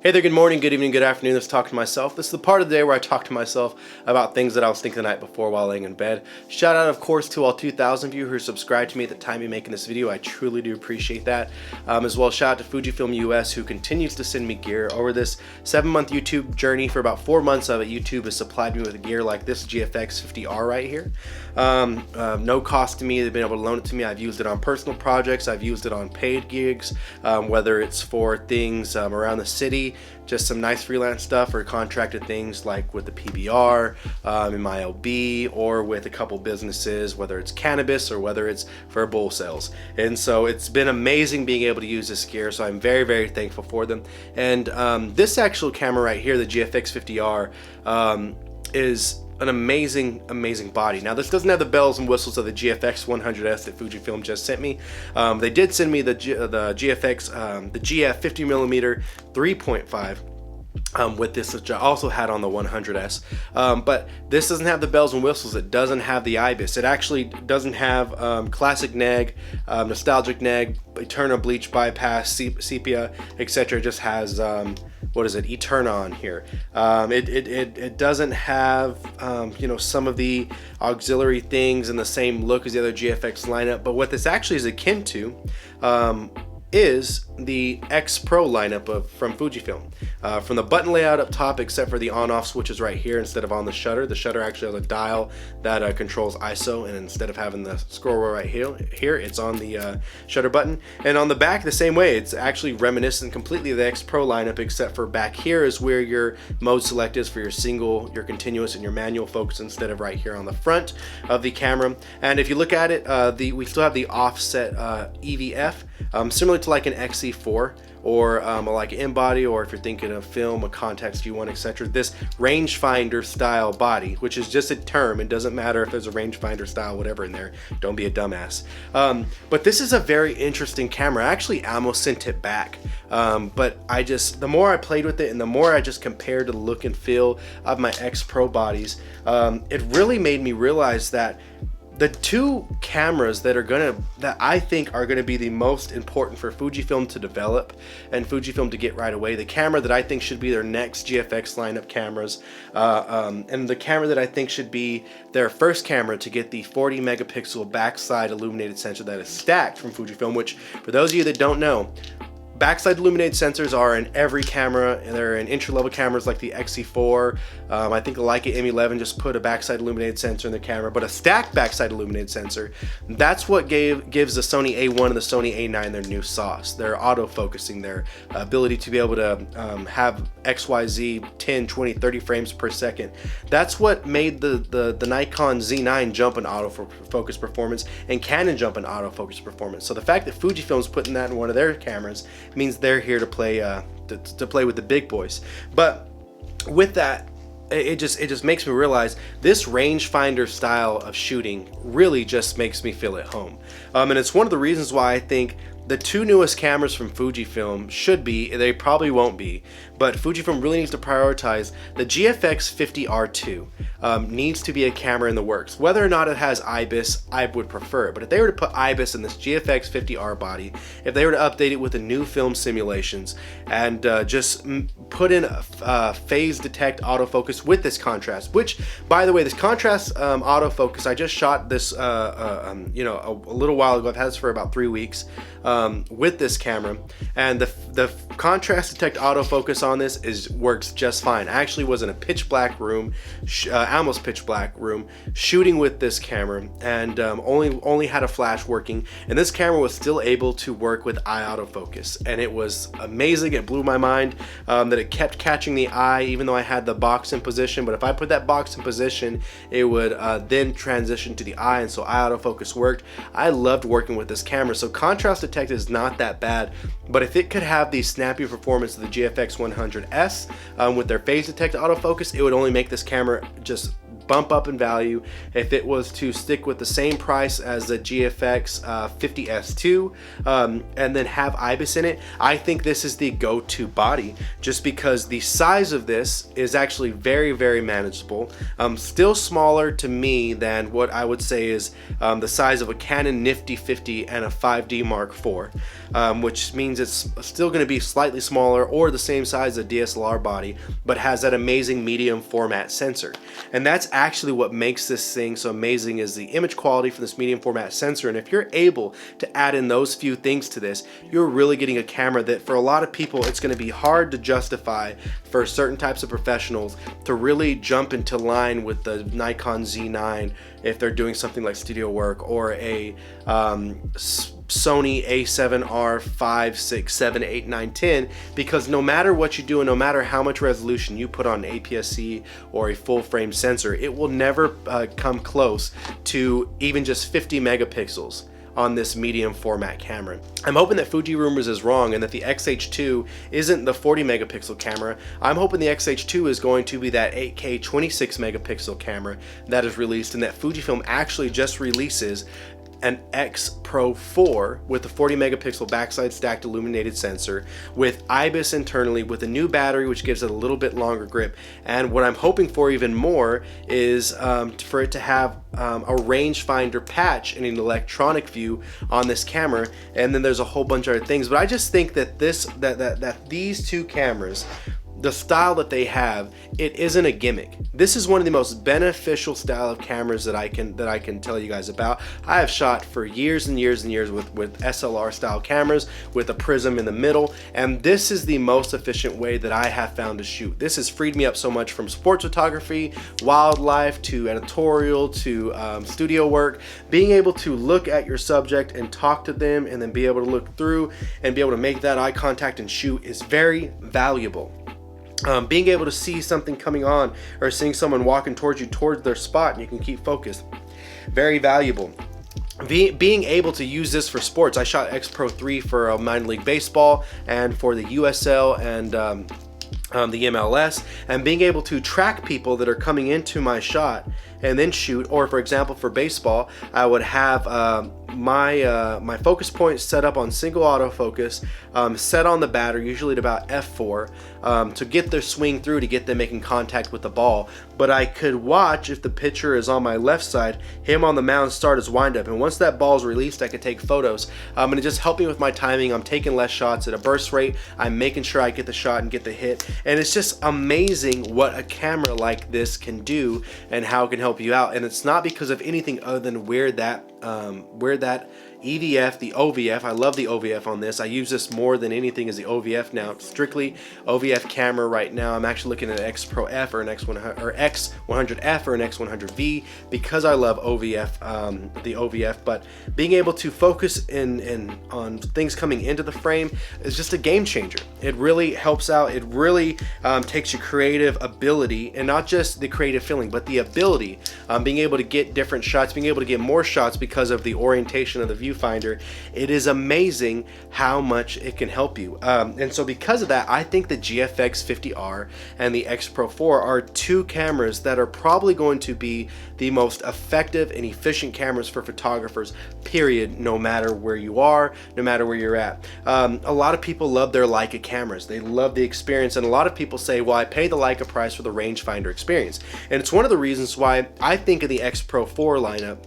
Hey there, good morning, good evening, good afternoon. Let's talk to myself. This is the part of the day where I talk to myself about things that I was thinking the night before while laying in bed. Shout out, of course, to all 2,000 of you who are subscribed to me at the time of making this video. I truly do appreciate that. As well, shout out to FUJIFILM US, who continues to send me gear. Over this 7-month YouTube journey, for about 4 months of it, YouTube has supplied me with gear like this GFX 50Rii right here. No cost to me. They've been able to loan it to me. I've used it on personal projects. I've used it on paid gigs, whether it's for things around the city, just some nice freelance stuff, or contracted things like with the PBR, in my LB, or with a couple businesses, whether it's cannabis or whether it's for bull sales. And so it's been amazing being able to use this gear, so I'm very, very thankful for them. And this actual camera right here, the GFX 50Rii, is an amazing body. Now, this doesn't have the bells and whistles of the GFX 100S that Fujifilm just sent me. They did send me the GFX, the GF 50mm 3.5 with this, which I also had on the 100S. But this doesn't have the bells and whistles. It doesn't have the IBIS. It actually doesn't have classic neg, nostalgic neg, eternal bleach bypass, sepia, etc. It just has what is it, Eterna here. It doesn't have you know, some of the auxiliary things in the same look as the other GFX lineup, but what this actually is akin to is the X Pro lineup from Fujifilm. From the button layout up top, except for the on-off switches right here instead of on the shutter actually has a dial that controls ISO, and instead of having the scroll wheel right here, it's on the shutter button. And on the back, the same way, it's actually reminiscent completely of the X Pro lineup, except for back here is where your mode select is for your single, your continuous, and your manual focus, instead of right here on the front of the camera. And if you look at it, we still have the offset EVF, similar to like an XE4 or like an in-body, or if you're thinking of film, a context you want, etc. This rangefinder style body, which is just a term. It doesn't matter if there's a rangefinder style whatever in there. Don't be a dumbass. But this is a very interesting camera. I actually almost sent it back, but the more I played with it and the more I just compared to the look and feel of my X Pro bodies, it really made me realize that the two cameras that I think are gonna be the most important for Fujifilm to develop and Fujifilm to get right away, the camera that I think should be their next GFX lineup cameras, and the camera that I think should be their first camera to get the 40 megapixel backside illuminated sensor that is stacked from Fujifilm, which, for those of you that don't know, backside illuminated sensors are in every camera, and they're in entry-level cameras like the XE4. I think the LEICA M11 just put a backside illuminated sensor in the camera, but a stacked backside illuminated sensor, that's what gives the Sony A1 and the Sony A9 their new sauce. Their autofocusing, their ability to be able to have XYZ 10, 20, 30 frames per second. That's what made the Nikon Z9 jump in autofocus performance and Canon jump in autofocus performance. So the fact that Fujifilm's putting that in one of their cameras means they're here to play to play with the big boys. But with that, it just makes me realize this rangefinder style of shooting really just makes me feel at home. And it's one of the reasons why I think the two newest cameras from Fujifilm should be, they probably won't be, but Fujifilm really needs to prioritize the GFX 50R2. Needs to be a camera in the works. Whether or not it has IBIS, I would prefer it, but if they were to put IBIS in this GFX 50R body, if they were to update it with the new film simulations and just put in a phase detect autofocus with this contrast, which, by the way, this contrast autofocus, I just shot this you know, a little while ago. I've had this for about 3 weeks. With this camera, and the contrast detect autofocus on this works just fine. I actually was in a pitch black room, almost pitch black room, shooting with this camera, and only had a flash working, and this camera was still able to work with eye autofocus, and it was amazing. It blew my mind that it kept catching the eye even though I had the box in position, but if I put that box in position, it would then transition to the eye, and so eye autofocus worked. I loved working with this camera. So contrast detect is not that bad, but if it could have the snappy performance of the GFX 100S with their phase detect autofocus, it would only make this camera just bump up in value. If it was to stick with the same price as the GFX 50S2 and then have IBIS in it, I think this is the go-to body, just because the size of this is actually very, very manageable. Still smaller to me than what I would say is the size of a Canon Nifty 50 and a 5D Mark IV, which means it's still going to be slightly smaller or the same size as a DSLR body, but has that amazing medium format sensor. And that's actually what makes this thing so amazing, is the image quality for this medium format sensor. And if you're able to add in those few things to this, you're really getting a camera that for a lot of people, it's going to be hard to justify for certain types of professionals to really jump into line with the Nikon Z9 if they're doing something like studio work, or a Sony A7R 5, 6, 7, 8, 9, 10, because no matter what you do and no matter how much resolution you put on an APS-C or a full frame sensor, it will never come close to even just 50 megapixels on this medium format camera. I'm hoping that Fuji Rumors is wrong and that the XH2 isn't the 40 megapixel camera. I'm hoping the XH2 is going to be that 8K 26 megapixel camera that is released, and that Fujifilm actually just releases an X Pro 4 with a 40 megapixel backside stacked illuminated sensor with IBIS internally, with a new battery which gives it a little bit longer grip. And what I'm hoping for even more is for it to have a rangefinder patch and an electronic view on this camera, and then there's a whole bunch of other things. But I just think that these two cameras, the style that they have, it isn't a gimmick. This is one of the most beneficial style of cameras that I can tell you guys about. I have shot for years and years and years with SLR style cameras with a prism in the middle, and this is the most efficient way that I have found to shoot. This has freed me up so much from sports photography, wildlife, to editorial, to studio work. Being able to look at your subject and talk to them, and then be able to look through and be able to make that eye contact and shoot is very valuable. Being able to see something coming on, or seeing someone walking towards you towards their spot and you can keep focused, very valuable. Being able to use this for sports, I shot X Pro 3 for a minor league baseball and for the USL and the MLS, and being able to track people that are coming into my shot and then shoot. Or for example, for baseball, I would have my focus point set up on single autofocus, set on the batter, usually at about f4, to get their swing through, to get them making contact with the ball. But I could watch, if the pitcher is on my left side, him on the mound start his windup, and once that ball is released, I could take photos. And it just helped me with my timing. I'm taking less shots at a burst rate. I'm making sure I get the shot and get the hit, and it's just amazing what a camera like this can do and how it can help you out. And it's not because of anything other than where that EVF, the OVF, I love the OVF on this. I use this more than anything as the OVF now. Strictly OVF camera right now. I'm actually looking at an X Pro F or an X100 or X100F or an X100V because I love OVF, the OVF. But being able to focus on things coming into the frame is just a game changer. It really helps out. It really takes your creative ability, and not just the creative feeling, but the ability, being able to get different shots, being able to get more shots because of the orientation of the viewfinder. It is amazing how much it can help you. And so because of that, I think the GFX 50Rii and the X Pro 4 are two cameras that are probably going to be the most effective and efficient cameras for photographers, period, no matter where you are, no matter where you're at. A lot of people love their Leica cameras. They love the experience, and a lot of people say, well, I pay the Leica price for the rangefinder experience. And it's one of the reasons why I think of the X Pro 4 lineup,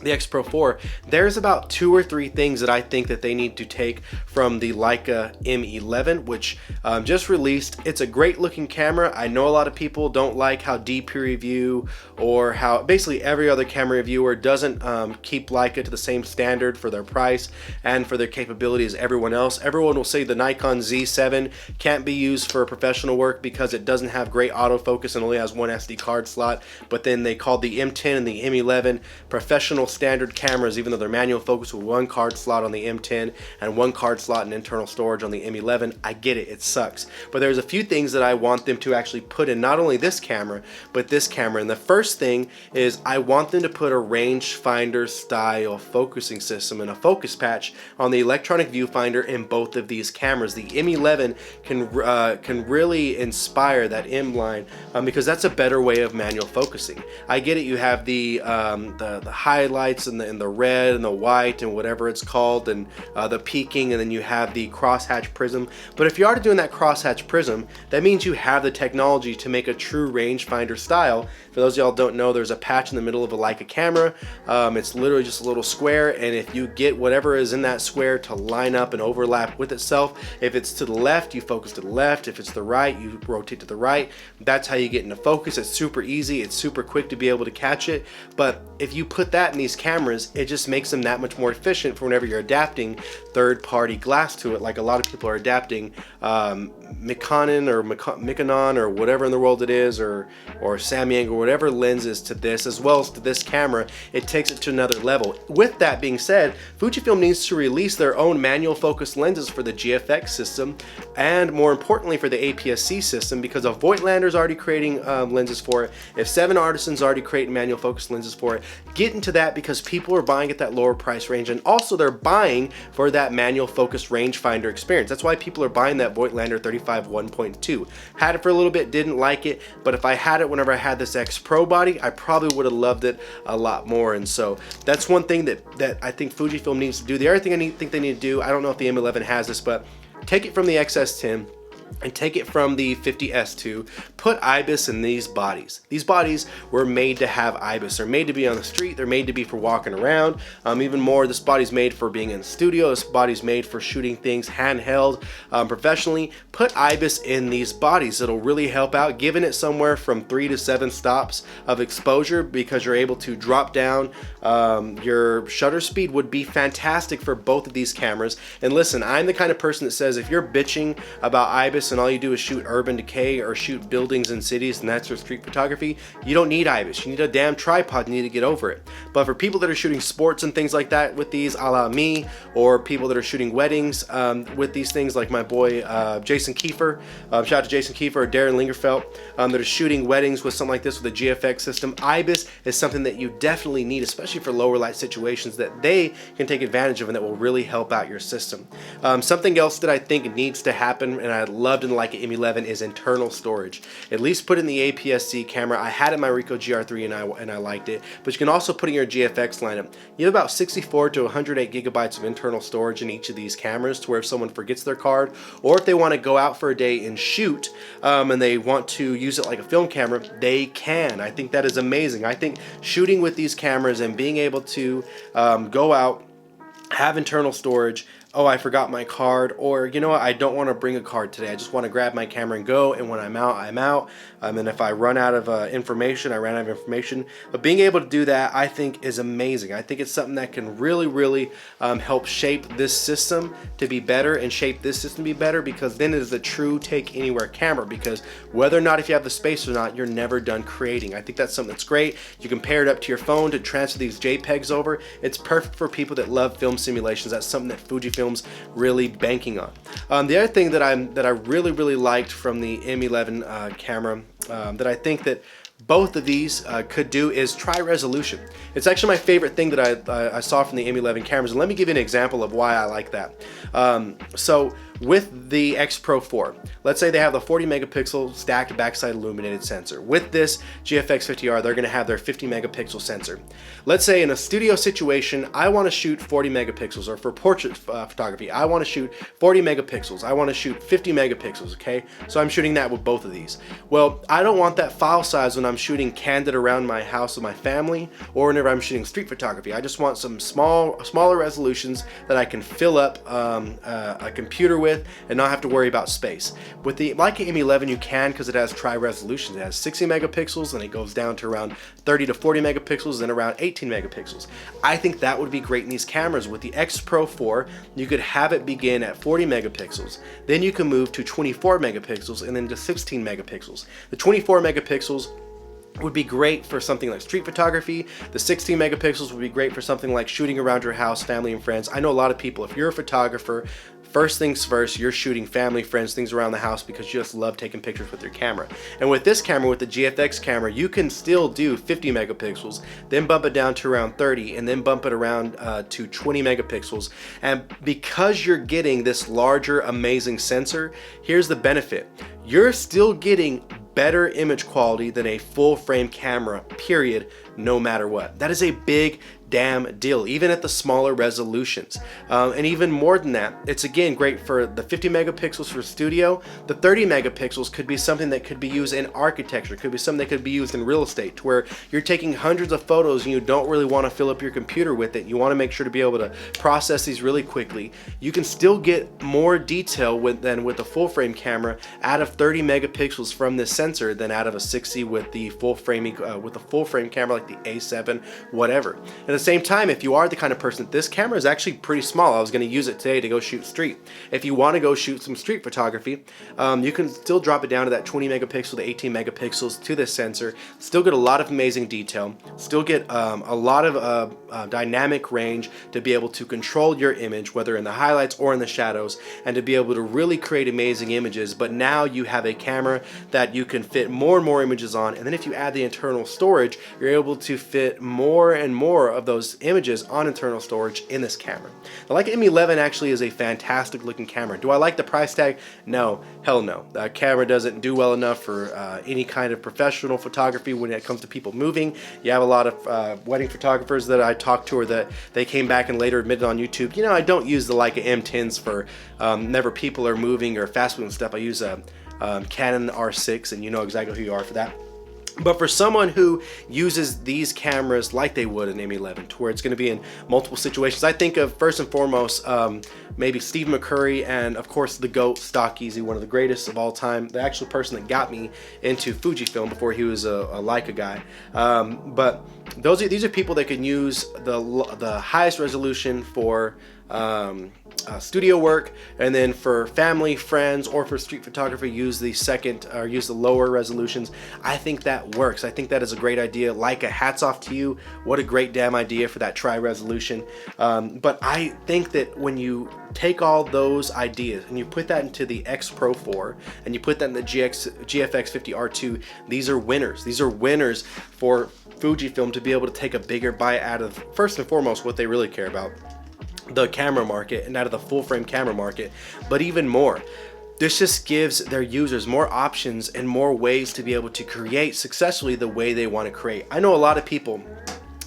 the X Pro 4, there's about 2 or 3 things that I think that they need to take from the Leica M11, which just released. It's a great looking camera. I know a lot of people don't like how DP review, or how basically every other camera reviewer doesn't keep Leica to the same standard for their price and for their capability as everyone else. Everyone will say the Nikon Z7 can't be used for professional work because it doesn't have great autofocus and only has one SD card slot, but then they called the M10 and the M11 professional internal standard cameras, even though they're manual focus with one card slot on the M10 and one card slot and internal storage on the M11. I get it, it sucks. But there's a few things that I want them to actually put in not only this camera, but this camera. And the first thing is I want them to put a rangefinder style focusing system and a focus patch on the electronic viewfinder in both of these cameras. The M11 can really inspire that M line because that's a better way of manual focusing. I get it, you have the highlights and the red and the white and whatever it's called, and the peaking, and then you have the crosshatch prism. But if you are doing that crosshatch prism, that means you have the technology to make a true rangefinder style. For those of y'all don't know, there's a patch in the middle of a Leica camera. It's literally just a little square, and if you get whatever is in that square to line up and overlap with itself, if it's to the left, you focus to the left. If it's the right, you rotate to the right. That's how you get into focus. It's super easy. It's super quick to be able to catch it. But if you put that in these cameras, it just makes them that much more efficient for whenever you're adapting third-party glass to it, like a lot of people are adapting Mikonon or whatever in the world it is, or Samyang or whatever lenses to this, as well as to this camera. It takes it to another level. With that being said, Fujifilm needs to release their own manual focus lenses for the GFX system, and more importantly for the APS-C system, because a Voigtlander's already creating lenses for it. If 7 Artisan's already creating manual focus lenses for it. Get into that because people are buying at that lower price range, and also they're buying for that manual focus rangefinder experience. That's why people are buying that Voigtlander 35 1.2. Had it for a little bit, didn't like it, but if I had it whenever I had this X Pro body, I probably would have loved it a lot more. And so that's one thing that I think Fujifilm needs to do. The other thing I think they need to do, I don't know if the M11 has this, but take it from the XS10 and take it from the 50S2, put IBIS in these bodies. These bodies were made to have IBIS. They're made to be on the street. They're made to be for walking around. Even more, this body's made for being in the studio. This body's made for shooting things handheld, professionally. Put IBIS in these bodies. It'll really help out, giving it somewhere from 3 to 7 stops of exposure, because you're able to drop down. Your shutter speed would be fantastic for both of these cameras. And listen, I'm the kind of person that says if you're bitching about IBIS and all you do is shoot urban decay or shoot buildings in cities and that's your street photography, you don't need IBIS. You need a damn tripod. You need to get over it. But for people that are shooting sports and things like that with these, a la me, or people that are shooting weddings with these things, like my boy Jason Kiefer, shout out to Jason Kiefer, or Darren Lingerfelt, that are shooting weddings with something like this with a GFX system, IBIS is something that you definitely need, especially for lower light situations that they can take advantage of and that will really help out your system. Something else that I think needs to happen, and I loved in the Leica M11, is internal storage. At least put in the APS-C camera. I had it in my Ricoh GR3 and I liked it, but you can also put in your GFX lineup. You have about 64 to 108 gigabytes of internal storage in each of these cameras, to where if someone forgets their card, or if they want to go out for a day and shoot, and they want to use it like a film camera, they can. I think that is amazing. I think shooting with these cameras and being able to go out, have internal storage, oh, I forgot my card, or you know what, I don't want to bring a card today, I just want to grab my camera and go, and when I'm out, I'm out. And if I run out of information, I ran out of information. But being able to do that, I think, is amazing. I think it's something that can really help shape this system to be better, and shape this system to be better, because then it is a true take anywhere camera, because whether or not, if you have the space or not, you're never done creating. I think that's something that's great. You can pair it up to your phone to transfer these JPEGs over. It's perfect for people that love film simulations. That's something that Fujifilm's really banking on. The other thing that I really liked from the M11 camera, that I think that both of these could do, is try resolution. It's actually my favorite thing that I saw from the M11 cameras, and let me give you an example of why I like that. So with the X Pro 4, let's say they have the 40 megapixel stacked backside illuminated sensor. With this GFX 50Rii, they're going to have their 50 megapixel sensor. Let's say in a studio situation, I want to shoot 40 megapixels, or for portrait photography, I want to shoot 40 megapixels. I want to shoot 50 megapixels, okay? So I'm shooting that with both of these. Well, I don't want that file size when I'm shooting candid around my house with my family, or whenever I'm shooting street photography. I just want some smaller resolutions that I can fill up a computer with and not have to worry about space. With the Leica M11, you can, because it has tri-resolutions. It has 60 megapixels, and it goes down to around 30 to 40 megapixels, and around 18 megapixels. I think that would be great in these cameras. With the X Pro 4, you could have it begin at 40 megapixels. Then you can move to 24 megapixels, and then to 16 megapixels. The 24 megapixels would be great for something like street photography. The 16 megapixels would be great for something like shooting around your house, family and friends. I know a lot of people, if you're a photographer, first things first, you're shooting family, friends, things around the house because you just love taking pictures with your camera. And with this camera, with the GFX camera, you can still do 50 megapixels, then bump it down to around 30, and then bump it around to 20 megapixels. And because you're getting this larger, amazing sensor, here's the benefit. You're still getting better image quality than a full frame camera, period, no matter what. That is a big damn deal, even at the smaller resolutions. And even more than that, it's again great for the 50 megapixels for studio. The 30 megapixels could be something that could be used in architecture, could be something that could be used in real estate, to where you're taking hundreds of photos and you don't really want to fill up your computer with it. You want to make sure to be able to process these really quickly. You can still get more detail than with a full frame camera out of 30 megapixels from this sensor than out of a 60 with the full frame camera like the A7, whatever. At the same time, if you are the kind of person, this camera is actually pretty small. I was going to use it today to go shoot street. If you want to go shoot some street photography, you can still drop it down to that 20 megapixel to 18 megapixels to this sensor, still get a lot of amazing detail, still get a lot of dynamic range to be able to control your image, whether in the highlights or in the shadows, and to be able to really create amazing images. But now you have a camera that you can fit more and more images on, and then if you add the internal storage, you're able to fit more and more of those images on internal storage in this camera. The Leica M11 actually is a fantastic looking camera. Do I like the price tag? No, hell no. The camera doesn't do well enough for any kind of professional photography when it comes to people moving. You have a lot of wedding photographers that I talked to, or that they came back and later admitted on YouTube, you know, I don't use the Leica M10s for whenever people are moving or fast moving stuff. I use a Canon R6, and you know exactly who you are for that. But for someone who uses these cameras like they would an M11, to where it's going to be in multiple situations, I think of first and foremost maybe Steve McCurry, and of course the GOAT, Stock Easy, one of the greatest of all time, the actual person that got me into Fujifilm before he was a Leica guy. But these are people that can use the highest resolution for studio work, and then for family, friends, or for street photography, use the lower resolutions. I think that works. I think that is a great idea. Leica, hats off to you. What a great damn idea for that tri-resolution. But I think that when you take all those ideas and you put that into the X Pro 4 and you put that in the GFX 50R2, these are winners. These are winners for Fujifilm to be able to take a bigger bite out of, first and foremost, what they really care about, the camera market, and out of the full frame camera market. But even more, this just gives their users more options and more ways to be able to create successfully the way they want to create. I know a lot of people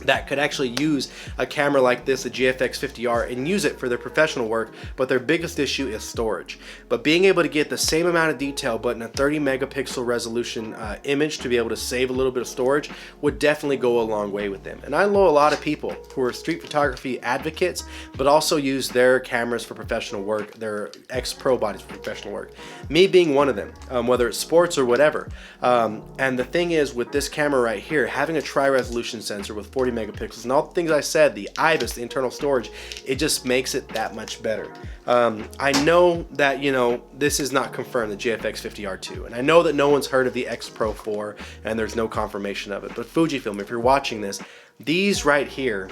that could actually use a camera like this, a GFX 50R, and use it for their professional work, but their biggest issue is storage. But being able to get the same amount of detail but in a 30 megapixel resolution image to be able to save a little bit of storage would definitely go a long way with them. And I know a lot of people who are street photography advocates but also use their cameras for professional work, their X Pro bodies for professional work. Me being one of them, whether it's sports or whatever. And the thing is, with this camera right here, having a tri-resolution sensor with 40 megapixels and all the things I said, the IBIS, the internal storage, it just makes it that much better. I know that, you know, this is not confirmed, the GFX 50R2, and I know that no one's heard of the X Pro 4 and there's no confirmation of it, but Fujifilm, if you're watching this, these right here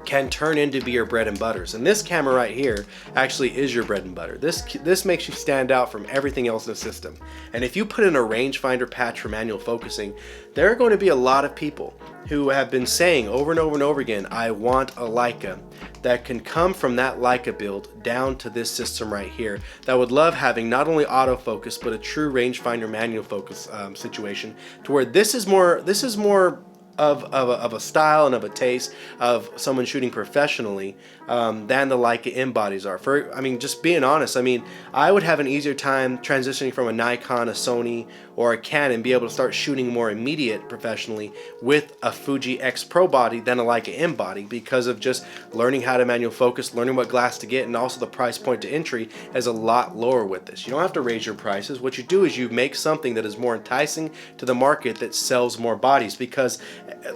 can turn into be your bread and butters. And this camera right here actually is your bread and butter. This makes you stand out from everything else in the system. And if you put in a rangefinder patch for manual focusing, there are going to be a lot of people who have been saying over and over and over again, I want a Leica that can come from that Leica build down to this system right here, that would love having not only autofocus but a true rangefinder manual focus situation, to where this is more of a style and of a taste of someone shooting professionally than the Leica M bodies are. I mean, just being honest, I mean, I would have an easier time transitioning from a Nikon, a Sony, or a Canon, be able to start shooting more immediate professionally with a Fuji X Pro body than a Leica M body, because of just learning how to manual focus, learning what glass to get, and also the price point to entry is a lot lower with this. You don't have to raise your prices. What you do is you make something that is more enticing to the market that sells more bodies, because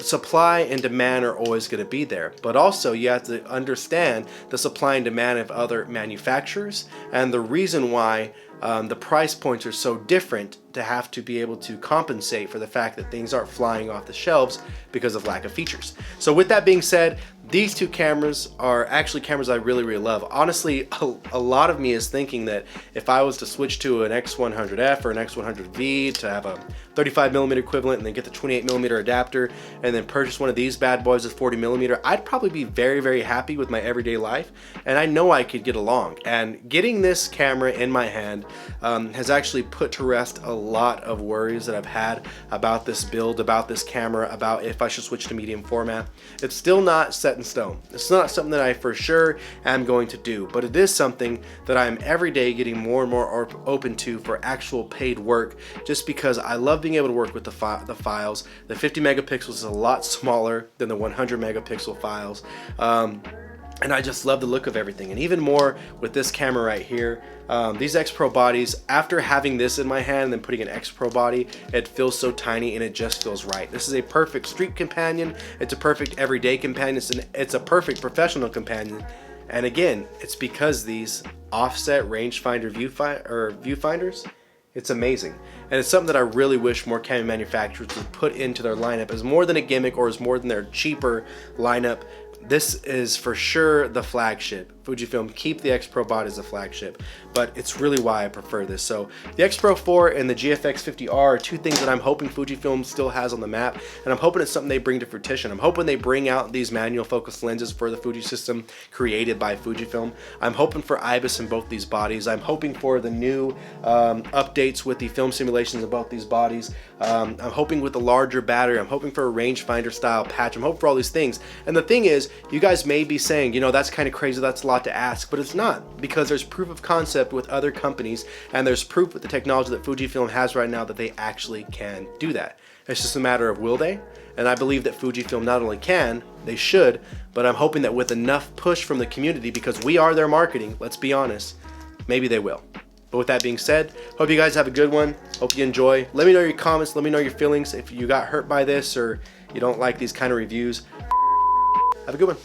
supply and demand are always going to be there. But also you have to understand the supply and demand of other manufacturers, and the reason why the price points are so different to have to be able to compensate for the fact that things aren't flying off the shelves because of lack of features. So with that being said, these two cameras are actually cameras I really love. Honestly, a lot of me is thinking that if I was to switch to an X100F or an X100V to have a 35mm equivalent and then get the 28mm adapter and then purchase one of these bad boys with 40mm, I'd probably be very happy with my everyday life, and I know I could get along. And getting this camera in my hand has actually put to rest a lot of worries that I've had about this build, about this camera, about if I should switch to medium format. It's still not set in stone. It's not something that I for sure am going to do, but it is something that I'm every day getting more and more open to for actual paid work, just because I love being able to work with the files. The 50 megapixels is a lot smaller than the 100 megapixel files. And I just love the look of everything, and even more with this camera right here. These X Pro bodies, after having this in my hand and then putting an X Pro body, it feels so tiny and it just feels right. This is a perfect street companion, it's a perfect everyday companion, it's a perfect professional companion. And again, it's because these offset rangefinder viewfinders, it's amazing. And it's something that I really wish more camera manufacturers would put into their lineup as more than a gimmick or as more than their cheaper lineup. This is for sure the flagship. Fujifilm, keep the X Pro body as a flagship, but it's really why I prefer this. So the X Pro 4 and the GFX 50Rii are two things that I'm hoping Fujifilm still has on the map, and I'm hoping it's something they bring to fruition. I'm hoping they bring out these manual focus lenses for the Fuji system created by Fujifilm. I'm hoping for IBIS in both these bodies. I'm hoping for the new updates with the film simulations of both these bodies. I'm hoping with the larger battery. I'm hoping for a rangefinder style patch. I'm hoping for all these things. And the thing is, you guys may be saying, you know, that's kind of crazy, that's a lot to ask, but it's not, because there's proof of concept with other companies, and there's proof with the technology that Fujifilm has right now that they actually can do that. It's just a matter of will they? And I believe that Fujifilm not only can, they should, but I'm hoping that with enough push from the community, because we are their marketing, let's be honest, maybe they will. But with that being said, hope you guys have a good one. Hope you enjoy. Let me know your comments, let me know your feelings if you got hurt by this or you don't like these kind of reviews. Have a good one.